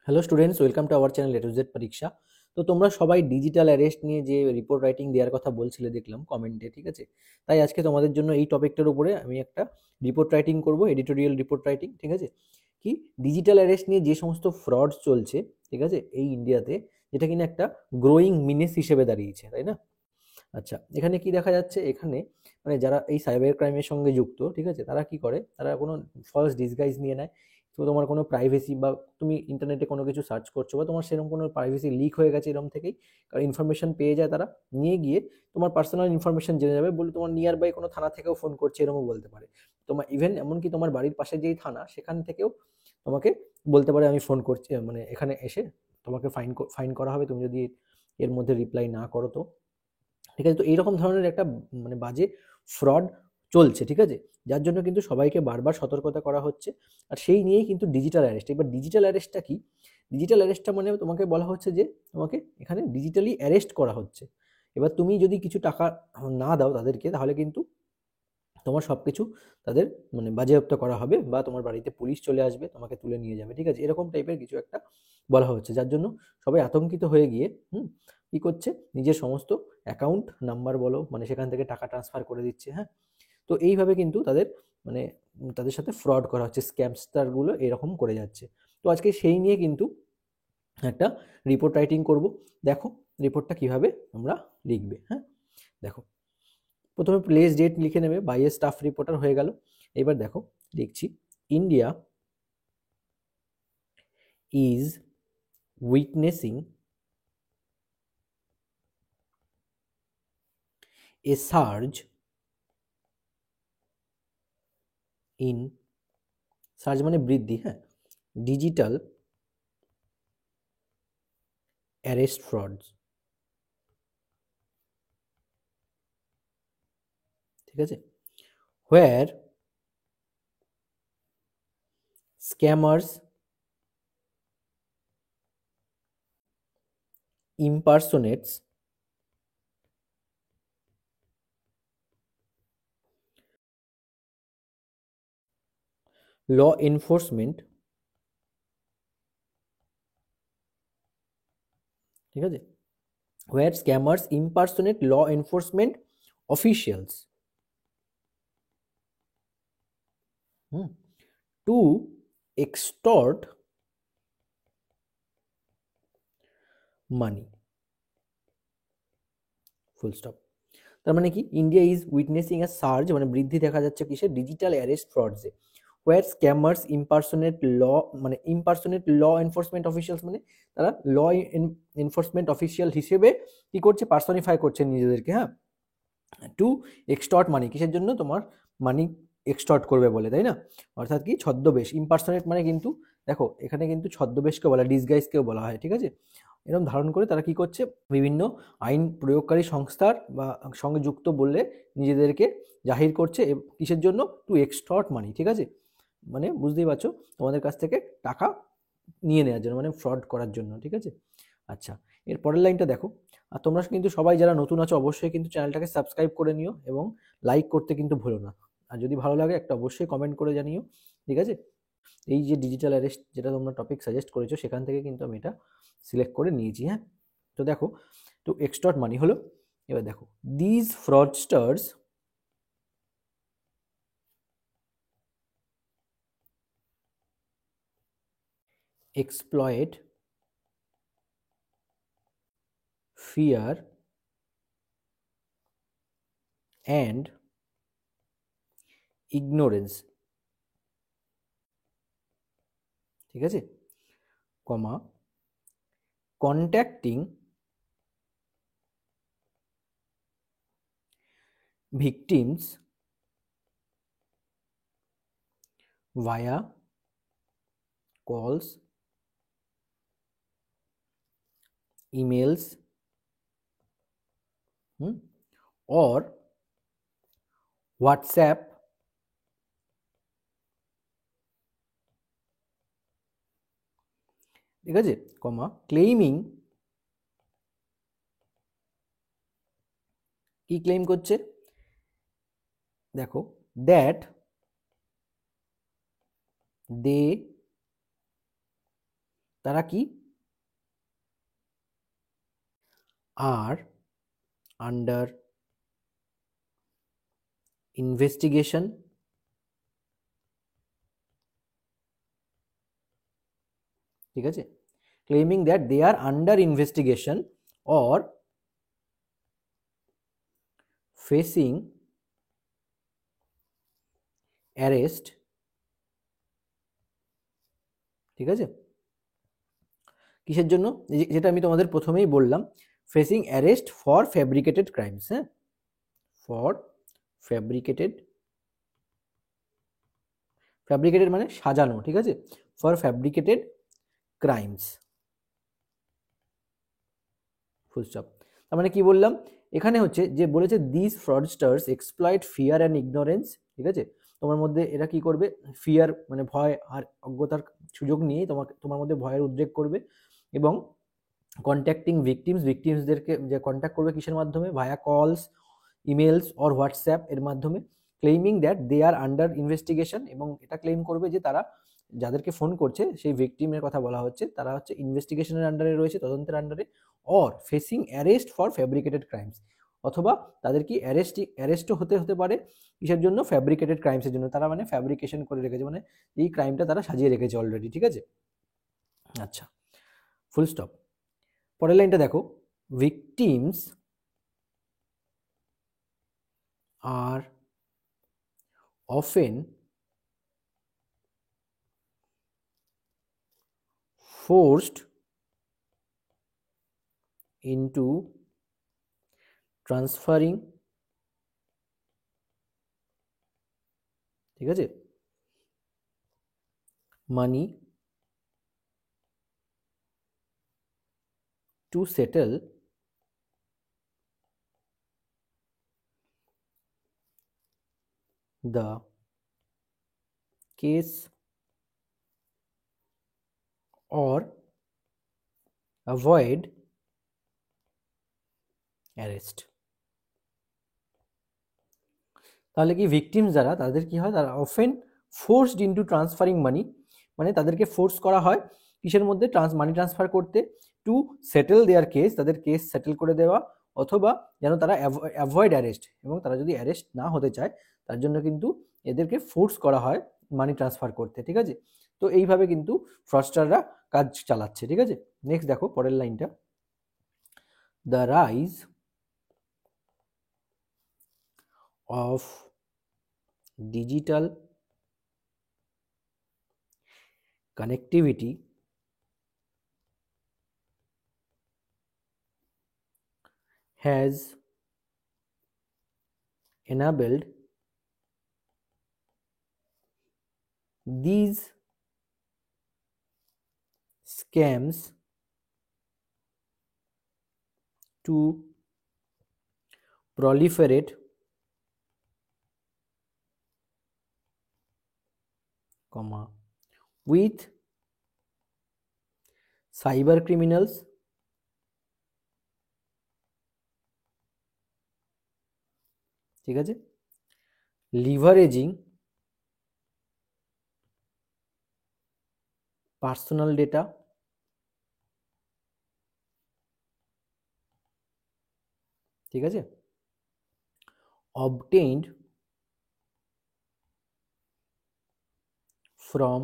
Hello students, welcome to our channel A to Z পরীক্ষা। তো তোমরা সবাই ডিজিটাল অ্যারেস্ট নিয়ে যে রিপোর্ট রাইটিং দেওয়ার কথা বলছিলে দেখলাম কমেন্টে, ঠিক আছে? তাই আজকে তোমাদের জন্য এই টপিকটার উপরে আমি একটা রিপোর্ট রাইটিং করব, এডিটোরিয়াল রিপোর্ট রাইটিং, ঠিক আছে? কি ডিজিটাল অ্যারেস্ট নিয়ে যে সমস্ত ফ্রড চলছে, ঠিক আছে, এই ইন্ডিয়াতে, যেটা কিনা একটা গ্রোয়িং মিনেস হিসেবে দাঁড়িয়েছে, তাই না? আচ্ছা, এখানে কি দেখা যাচ্ছে? এখানে মানে যারা এই সাইবার ক্রাইমের সঙ্গে যুক্ত, ঠিক আছে, তারা কি করে? তারা কোনো ফলস ডিসগাইজ নিয়ে নেয়। তো তোমার কোনো প্রাইভেসি বা তুমি ইন্টারনেটে কোনো কিছু সার্চ করছো বা তোমার সেরকম কোনো প্রাইভেসি লিক হয়ে গেছে এরকম থেকেই কারণ ইনফরমেশন পেয়ে যায় তারা, নিয়ে গিয়ে তোমার পার্সোনাল ইনফরমেশন জেনে যাবে বলে তোমার নিয়ার বাই কোনো থানা থেকেও ফোন করছে এরকমও বলতে পারে। তোমার ইভেন এমনকি তোমার বাড়ির পাশে যেই থানা সেখান থেকেও তোমাকে বলতে পারে আমি ফোন করছি, মানে এখানে এসে তোমাকে ফাইন করা হবে তুমি যদি এর মধ্যে রিপ্লাই না করো। তো ঠিক আছে, তো এইরকম ধরনের একটা মানে বাজে ফ্রড চলছে, ঠিক আছে, যার জন্য কিন্তু সবাইকে বারবার সতর্কতা করা হচ্ছে। আর সেই নিয়েই কিন্তু ডিজিটাল অ্যারেস্ট। এবার ডিজিটাল অ্যারেস্টটা কি? ডিজিটাল অ্যারেস্টটা মানে তোমাকে বলা হচ্ছে যে তোমাকে এখানে ডিজিটালি অ্যারেস্ট করা হচ্ছে। এবার তুমি যদি কিছু টাকা না দাও তাদেরকে, তাহলে কিন্তু তোমার সব কিছু তাদের মানে বাজেয়াপ্ত করা হবে বা তোমার বাড়িতে পুলিশ চলে আসবে, তোমাকে তুলে নিয়ে যাবে, ঠিক আছে, এরকম টাইপের কিছু একটা বলা হচ্ছে, যার জন্য সবাই আতঙ্কিত হয়ে গিয়ে কি করছে, নিজের সমস্ত অ্যাকাউন্ট নাম্বার বলো মানে সেখান থেকে টাকা ট্রান্সফার করে দিচ্ছে। হ্যাঁ, তো এইভাবে কিন্তু তাদের মানে তাদের সাথে ফ্রড করা হচ্ছে, স্ক্যামস্টারগুলো এরকম করে যাচ্ছে। তো আজকে সেই নিয়ে কিন্তু একটা রিপোর্ট রাইটিং করব। দেখো রিপোর্টটা কিভাবে তোমরা লিখবে। হ্যাঁ, দেখো, প্রথমে প্লেস ডেট লিখে নেবে, বাই এ স্টাফ রিপোর্টার হয়ে গেল। এবার দেখো লিখছি, India is witnessing a surge in, surge মানে বৃদ্ধি, হ্যাঁ, ডিজিটাল অ্যারেস্ট ফ্রডস, ঠিক আছে, where scammers impersonates law enforcement, ঠিক আছে, where scammers impersonate law enforcement officials to extort money, full stop. তার মানে কি, India is witnessing a surge মানে বৃদ্ধি দেখা যাচ্ছে কিসে, ডিজিটাল অ্যারেস্ট ফ্রডসে, হোয়ার স্ক্যামার্স ইম্পারসোনেট ল, মানে ইম্পারসোনেট ল এনফোর্সমেন্ট অফিসিয়ালস মানে তারা ল এনফোর্সমেন্ট অফিসিয়াল হিসেবে কি করছে, পার্সনিফাই করছে নিজেদেরকে। হ্যাঁ, টু এক্সটর্ট মানি, কিসের জন্য? তোমার মানি এক্সটর্ট করবে বলে, তাই না? অর্থাৎ কি, ছদ্মবেশ, ইম্পার্সোনেট মানে কিন্তু দেখো এখানে কিন্তু ছদ্মবেশকে বলা, ডিসগাইজকেও বলা হয়, ঠিক আছে, এরকম ধারণ করে তারা কি করছে, বিভিন্ন আইন প্রয়োগকারী সংস্থার বা সঙ্গে যুক্ত বললে নিজেদেরকে জাহির করছে কিসের জন্য? টু এক্সটর্ট মানি, ঠিক আছে, মানে বুঝতেই পারছো, তোমাদের কাছ থেকে টাকা নিয়ে নেওয়ার জন্য, মানে ফ্রড করার জন্য, ঠিক আছে। আচ্ছা, এর পরের লাইনটা দেখো, আর তোমরা কিন্তু সবাই যারা নতুন আছো অবশ্যই কিন্তু চ্যানেলটাকে সাবস্ক্রাইব করে নিও এবং লাইক করতে কিন্তু ভুলো না। আর যদি ভালো লাগে একটা অবশ্যই কমেন্ট করে জানিও, ঠিক আছে। এই যে ডিজিটাল অ্যারেস্ট যেটা তোমরা টপিক সাজেস্ট করেছো সেখান থেকে কিন্তু আমি এটা সিলেক্ট করে নিয়েছি। হ্যাঁ, তো দেখো, তো এক্সটর্ট মানি হলো। এবার দেখো, these ফ্রডস্টার্স exploit fear and ignorance, ঠিক আছে, কমা, contacting victims via calls, emails, or WhatsApp, ঠিক আছে, কমা, ক্লেইমিং, কি ক্লেম করছে? দেখো, দ্যাট দে তারা কি আর আন্ডার ইনভেস্টিগেশন, ঠিক আছে, claiming that they are under investigation or facing arrest, ঠিক আছে, কিসের জন্য, যেটা আমি তোমাদের প্রথমেই বললাম, facing arrest for fabricated crimes, হ্যাঁ, ফর ফ্যাব্রিকেটেড, ফ্যাব্রিকেটেড মানে সাজানো, ঠিক আছে, for fabricated crimes, full stop. তার মানে কি বললাম, এখানে হচ্ছে যে বলেছে this fraudsters exploit fear and ignorance, ঠিক আছে, তোমার মধ্যে এরা কি করবে, ফিয়ার মানে ভয় আর অজ্ঞতার সুযোগ নিয়ে তোমার মধ্যে ভয়ের উদ্রেক করবে, এবং কন্ট্যাক্টিং ভিকটিমসদেরকে যে কন্ট্যাক্ট করবে কিসের মাধ্যমে, ভায়া কলস, ইমেলস অর হোয়াটসঅ্যাপ এর মাধ্যমে, claiming that they are under investigation, এবং এটা ক্লেম করবে যে তারা যাদেরকে ফোন করছে সেই ভিকটিমের কথা বলা হচ্ছে তারা হচ্ছে ইনভেস্টিগেশনের আন্ডারে রয়েছে, তদন্তের আন্ডারে, or facing arrest for fabricated crimes, অথবা তাদের কি অ্যারেস্টও হতে পারে কিসের জন্য, ফ্যাব্রিকেটেড ক্রাইমসের জন্য, তারা মানে ফ্যাব্রিকেশন করে রেখেছে, মানে এই ক্রাইমটা তারা সাজিয়ে রেখেছে অলরেডি, ঠিক আছে, আচ্ছা, ফুল স্টপ। পরের লাইনটা দেখো, ভিকটিমস আর often forced into transferring, ঠিক আছে, money to settle the case or avoid arrest। তাহলে কি ভিকটিমস যারা তাদের কি হয়, তারা অফেন ফোর্সড ইনটু ট্রান্সফারিং মানি, মানে তাদেরকে ফোর্স করা হয় কিসের মধ্যে, মানি ট্রান্সফার করতে, টু সেটেল দেয়ার কেস, তাদের কেস সেটেল করে দেওয়া, অথবা যেন তারা অ্যাভয়েড অ্যারেস্ট, এবং তারা যদি অ্যারেস্ট না হতে চায় তার জন্য কিন্তু এদেরকে ফোর্স করা হয় মানি ট্রান্সফার করতে, ঠিক আছে, তো এইভাবে কিন্তু ফ্রডস্টাররা কাজ চালাচ্ছে, ঠিক আছে। নেক্সট দেখো পরের লাইনটা, the rise of digital connectivity has enabled these scams to proliferate, with cyber criminals ঠিক আছে, লিভারেজিং পার্সোনাল ডেটা, ঠিক আছে, obtained from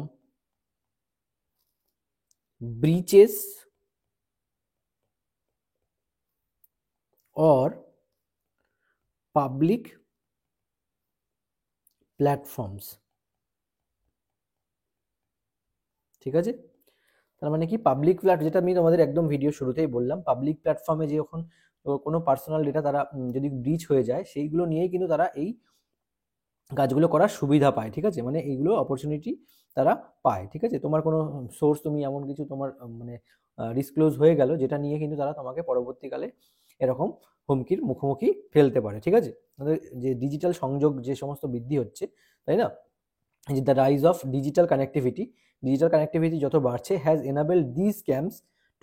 breaches or public platforms, ঠিক আছে, তার মানে কি পাবলিক যেটা আমি তোমাদের একদম ভিডিও শুরুতেই বললাম, পাবলিক প্ল্যাটফর্মে যখন কোনো পার্সোনাল ডেটা তারা যদি ব্রিচ হয়ে যায় সেইগুলো নিয়েই কিন্তু তারা এই কাজগুলো করার সুবিধা পায়, ঠিক আছে, মানে এইগুলো অপরচুনিটি তারা পায়, ঠিক আছে, তোমার কোনো সোর্স তুমি এমন কিছু তোমার মানে ডিসক্লোজ হয়ে গেল যেটা নিয়ে কিন্তু তারা তোমাকে পরবর্তীকালে এরকম হুমকির মুখোমুখি ফেলতে পারে, ঠিক আছে, আমাদের যে ডিজিটাল সংযোগ যে সমস্ত বৃদ্ধি হচ্ছে, তাই না, যে the rise of digital connectivity যত বাড়ছে, has enable this scams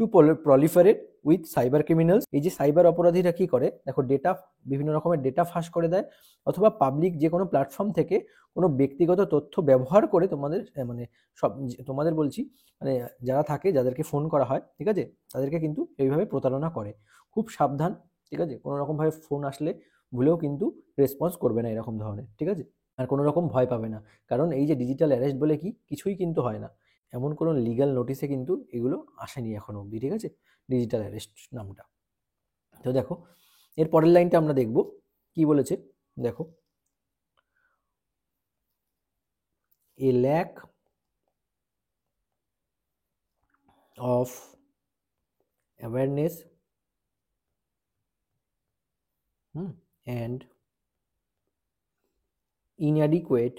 to proliferate, with cyber criminals. এই যে সাইবার অপরাধীরা কি করে দেখো, ডেটা, বিভিন্ন রকমের ডেটা ফাঁস করে দেয়, অথবা পাবলিক যে কোনো প্ল্যাটফর্ম থেকে কোনো ব্যক্তিগত তথ্য ব্যবহার করে তোমাদের মানে সব তোমাদের বলছি, মানে যারা থাকে, যাদেরকে ফোন করা হয়, ঠিক আছে, তাদেরকে কিন্তু এইভাবে প্রতারণা করে। খুব সাবধান, ঠিক আছে, কোনো রকমভাবে ফোন আসলে ভুলেও কিন্তু রেসপন্স করবে না এরকম ধরনের, ঠিক আছে। আর কোনো রকম ভয় পাবে না, কারণ এই যে ডিজিটাল অ্যারেস্ট বলে কি কিছুই কিন্তু হয় না, এমন কোনো লিগ্যাল নোটিশে কিন্তু এগুলো আসেনি এখনো অবধি, ঠিক আছে, ডিজিটাল অ্যারেস্ট নামটা। তো দেখো এর পরের লাইনটা আমরা দেখব কি বলেছে। দেখো, a lack of awareness and inadequate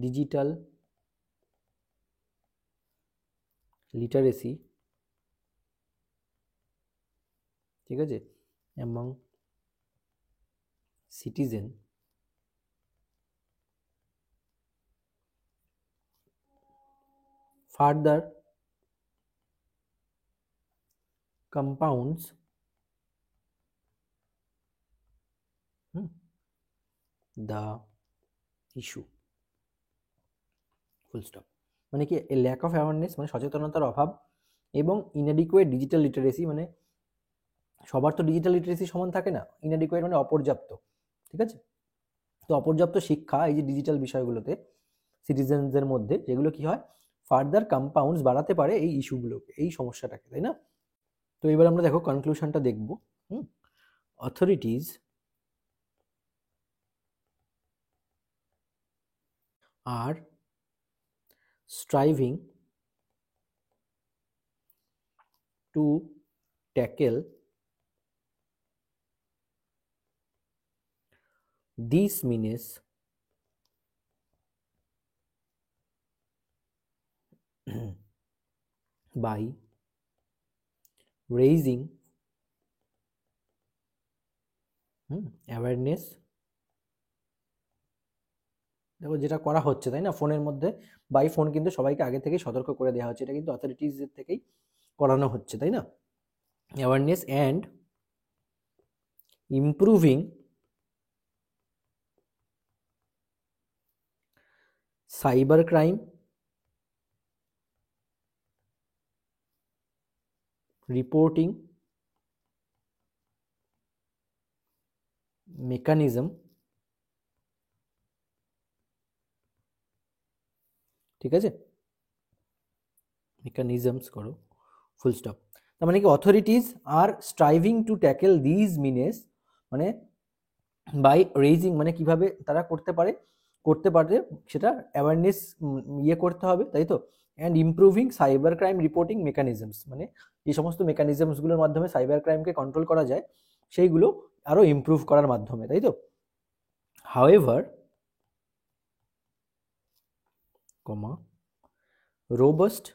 digital literacy, ঠিক আছে, among citizen further compounds the issue, full stop. মানে কি, এ ল্যাক অফ অ্যাওয়ারনেস মানে সচেতনতার অভাব, এবং ইনঅ্যাডিকুয়েট ডিজিটাল লিটারেসি মানে সবার তো ডিজিটাল লিটারেসি সমান থাকে না, ইনঅ্যাডিকুয়েট মানে অপর্যাপ্ত, ঠিক আছে। তো অপর্যাপ্ত শিক্ষা এই যে ডিজিটাল বিষয়গুলোতে সিটিজেনদের মধ্যে, যেগুলো কি হয়, ফার্দার কম্পাউন্ডস বাড়াতে পারে এই ইস্যুগুলোকে, এই সমস্যাটাকে, তাই না। তো এবার আমরা দেখো কনক্লুশনটা দেখব। Authorities are striving to tackle these menace by raising awareness। দেখো যেটা করা হচ্ছে, তাই না, ফোনের মধ্যে বাই ফোন কিন্তু সবাইকে আগে থেকেই সতর্ক করে দেওয়া হচ্ছে, এটা কিন্তু অথরিটিজের থেকেই করানো হচ্ছে, তাই না। Awareness and improving cyber crime reporting mechanism, ঠিক আছে, মেকানিজমস করো, ফুল স্টপ। তার মানে কি, authorities are striving to tackle these menace মানে বাই রেইজিং মানে কিভাবে তারা করতে পারে সেটা অ্যাওয়ারনেস ইয়ে করতে হবে, তাই তো। And improving cyber crime reporting mechanisms মানে যে সমস্ত মেকানিজমসগুলোর মাধ্যমে সাইবার ক্রাইমকে কন্ট্রোল করা যায় সেইগুলো আরও ইমপ্রুভ করার মাধ্যমে, তাই তো। হাউএভার, কমা, রোবাস্ট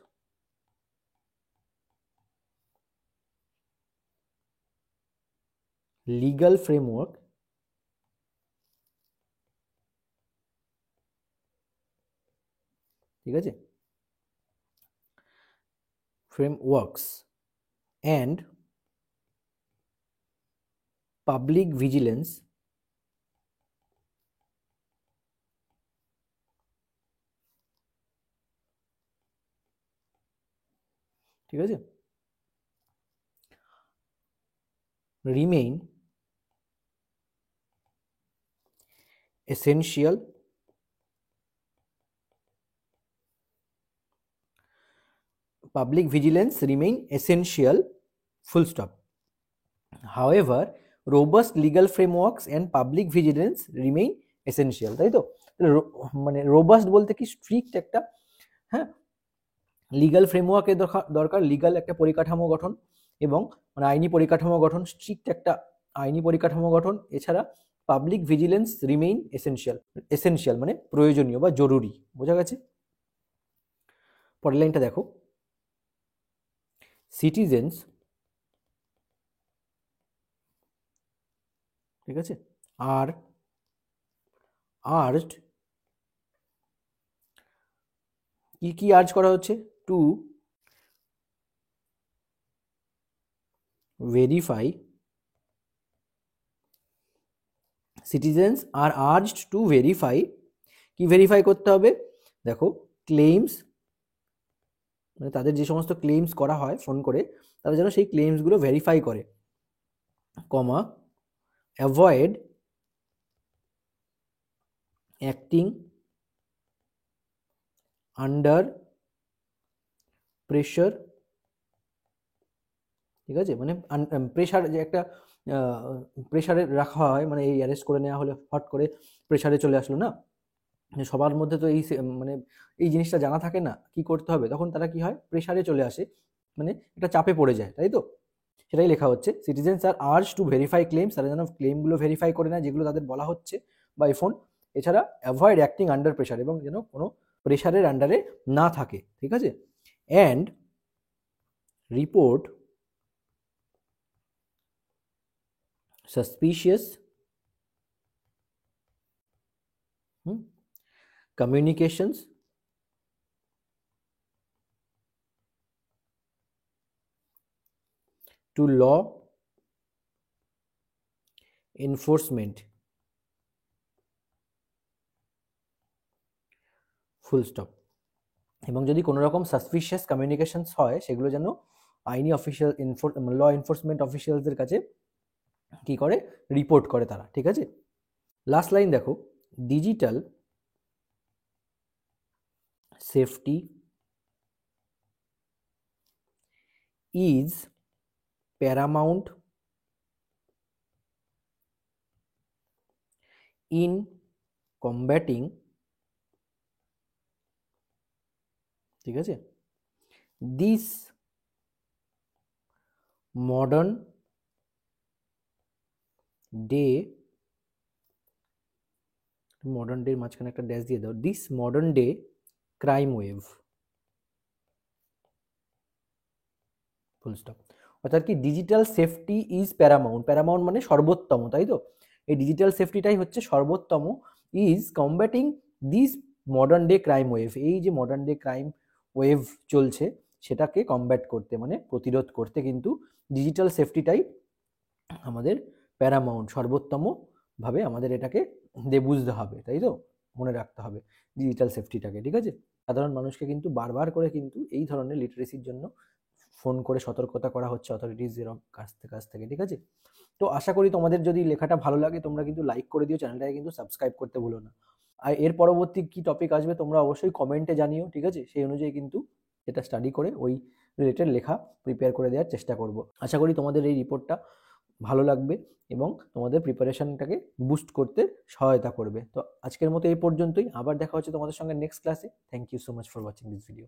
লিগ্যাল ফ্রেমওয়ার্ক, ঠিক আছে, ফ্রেমওয়ার্কস অ্যান্ড পাবলিক ভিজিলেন্স, ঠিক আছে, remain essential, public vigilance remain essential, full stop. However, robust legal frameworks and public vigilance remain essential, তাই তো। মানে রোবাস্ট বলতে কি, স্ট্রিক্ট একটা, হ্যাঁ, লিগাল ফ্রেমওয়ার্কের দরকার, লিগাল একটা পরিকাঠামো গঠন, এবং মানে আইনি পরিকাঠামো গঠন, স্ট্রিক্ট একটা আইনি পরিকাঠামো গঠন, এছাড়া পাবলিক ভিজিলেন্স রিমেইন এসেনশিয়াল মানে প্রয়োজনীয় বা জরুরি, বোঝা গেছে। পরের লাইনটা দেখো, সিটিজেন্স, ঠিক আছে, আর আর্জড কি আর্জ করা হচ্ছে? To verify, citizens are urged to verify. কি ভেরিফাই করতে হবে? দেখো, ক্লেইমস, মানে তাদের যে সমস্ত ক্লেইমস করা হয় ফোন করে, তারা যেন সেই ক্লেইমসগুলো ভেরিফাই করে, কমা, অ্যাভয়েড অ্যাক্টিং আন্ডার প্রেশার। ঠিক আছে, মানে প্রেশার, যে একটা প্রেশারে রাখা হয়, মানে এই অ্যারেস্ট করে নেওয়া হলে হট করে প্রেশারে চলে আসলো না, সবার মধ্যে তো এই মানে এই জিনিসটা জানা থাকে না কি করতে হবে, তখন তারা কি হয়, প্রেশারে চলে আসে, মানে একটা চাপে পড়ে যায়, তাই তো? সেটাই লেখা হচ্ছে, citizens are urge to verify claims, তারা যেন ক্লেমগুলো ভেরিফাই করে নেয় যেগুলো তাদের বলা হচ্ছে বাই ফোন। এছাড়া অ্যাভয়েড অ্যাক্টিং আন্ডার প্রেশার, এবং যেন কোনো প্রেশারের আন্ডারে না থাকে। ঠিক আছে, and report suspicious communications to law enforcement, full stop. এবং যদি কোনো রকম সাসপিশিয়াস কমিউনিকেশনস হয়, সেগুলো যেন আইনি অফিসিয়াল ল এনফোর্সমেন্ট অফিসিয়ালসদের কাছে কি করে, রিপোর্ট করে তারা। ঠিক আছে, লাস্ট লাইন দেখো, digital safety is Paramount in combating, ঠিক আছে, দিস মডার্ন ডে, মডার্ন ডের মাঝখানে একটা ড্যাশ দিয়ে দাও, this modern day crime wave, full stop. অর্থাৎ কি, digital safety is Paramount, Paramount মানে সর্বোত্তম, তাই তো? এই ডিজিটাল সেফটিটাই হচ্ছে সর্বোত্তম, is combating this modern day crime wave, এই যে মডার্ন ডে ক্রাইম ওয়েভ চলছে সেটাকে কমব্যাট করতে, মানে প্রতিরোধ করতে, কিন্তু ডিজিটাল সেফটিটাই আমাদের প্যারামাউন্ট, সর্বোত্তম ভাবে আমাদের এটাকে বুঝতে হবে, তাই তো? মনে রাখতে হবে ডিজিটাল সেফটিটাকে। ঠিক আছে, সাধারণ মানুষকে কিন্তু বারবার করে কিন্তু এই ধরনের লিটারেসির জন্য ফোন করে সতর্কতা করা হচ্ছে অথরিটিসের কাছ থেকে। ঠিক আছে, তো আশা করি তোমাদের যদি লেখাটা ভালো লাগে, তোমরা কিন্তু লাইক করে দিও, চ্যানেলটাকে কিন্তু সাবস্ক্রাইব করতে ভুলো না। আর এর পরবর্তী কি টপিক আসবে তোমরা অবশ্যই কমেন্টে জানিও। ঠিক আছে, সেই অনুযায়ী কিন্তু এটা স্টাডি করে ওই রিলেটেড লেখা প্রিপেয়ার করে দেওয়ার চেষ্টা করব। আশা করি তোমাদের এই রিপোর্টটা ভালো লাগবে এবং তোমাদের প্রিপারেশনটাকে বুস্ট করতে সহায়তা করবে। তো আজকের মতো এই পর্যন্তই, আবার দেখা হচ্ছে তোমাদের সঙ্গে নেক্সট ক্লাসে। Thank you so much for watching this video.